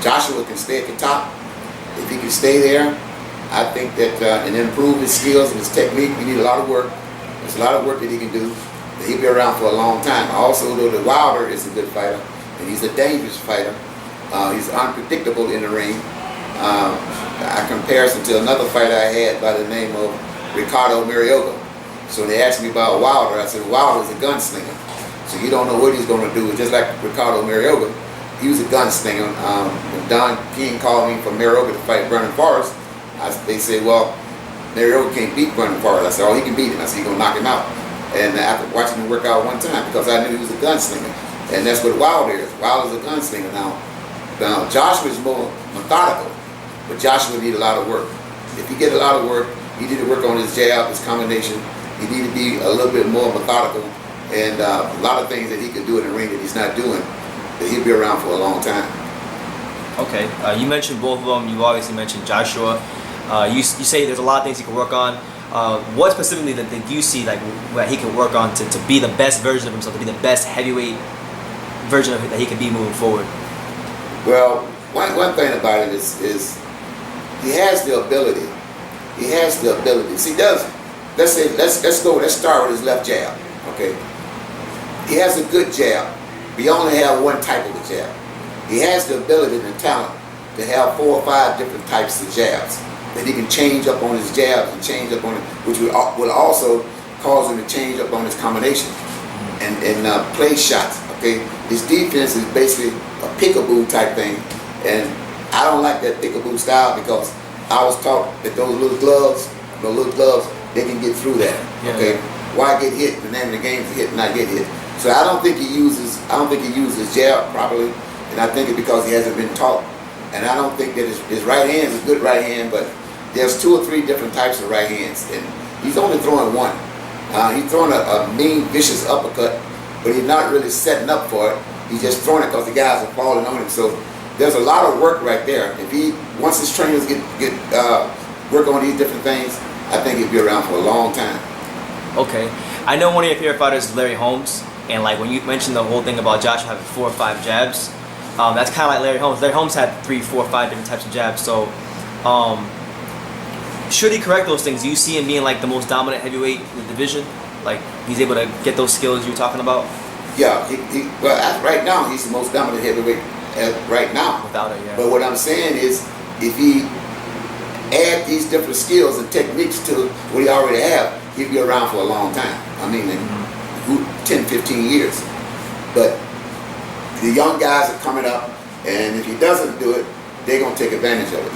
Joshua can stay at the top. If he can stay there, I think that and improve his skills and his technique. We need a lot of work. There's a lot of work that he can do. He'll be around for a long time. Also, though, the Wilder is a good fighter, and he's a dangerous fighter. He's unpredictable in the ring. I comparison to another fighter I had by the name of Ricardo Marioga. So they asked me about Wilder. I said, Wilder's a gunslinger. So you don't know what he's going to do. Just like Ricardo Marioga, he was a gunslinger. When Don King called me for Marioga to fight Vernon Forrest, they said, well, Marioga can't beat Vernon Forrest. I said, oh, he can beat him. I said, he's going to knock him out. And after watching him work out one time, because I knew he was a gunslinger. And that's what Wilder is. Wilder's a gunslinger. Now Joshua is more methodical, but Joshua need a lot of work. If he get a lot of work, he need to work on his jab, his combination. He need to be a little bit more methodical, and a lot of things that he can do in the ring that he's not doing, that he'll be around for a long time. Okay, you mentioned both of them. You obviously mentioned Joshua. You say there's a lot of things he can work on. What specifically that you see like what he can work on to be the best version of himself, to be the best heavyweight version of it that he can be moving forward? Well, one thing about it is he has the ability. He has the ability. See, let's start with his left jab. Okay, he has a good jab. We only have one type of a jab. He has the ability and the talent to have 4 or 5 different types of jabs that he can change up on his jabs and change up on it, which will also cause him to change up on his combination and play shots. Okay, his defense is basically a peekaboo type thing, and I don't like that peekaboo style because I was taught that those little gloves, they can get through that. Yeah. Okay, why get hit? The name of the game is hit, not get hit. So I don't think he uses jab properly, and I think it's because he hasn't been taught. And I don't think that his right hand is a good right hand, but there's 2 or 3 different types of right hands, and he's only throwing one. He's throwing a mean, vicious uppercut, but he's not really setting up for it. He's just throwing it because the guys are falling on him. So there's a lot of work right there. If once his trainers get work on these different things, I think he'll be around for a long time. Okay, I know one of your favorite fighters is Larry Holmes, and like when you mentioned the whole thing about Joshua having 4 or 5 jabs, that's kind of like Larry Holmes. Larry Holmes had 3, 4, 5 different types of jabs. So should he correct those things? Do you see him being like the most dominant heavyweight in the division? Like he's able to get those skills you were talking about? Yeah, well, right now he's the most dominant heavyweight right now. Without it, yeah. But what I'm saying is, if he add these different skills and techniques to what he already have, he'll be around for a long time. I mean, 10, 15 years. But the young guys are coming up, and if he doesn't do it, they're going to take advantage of it.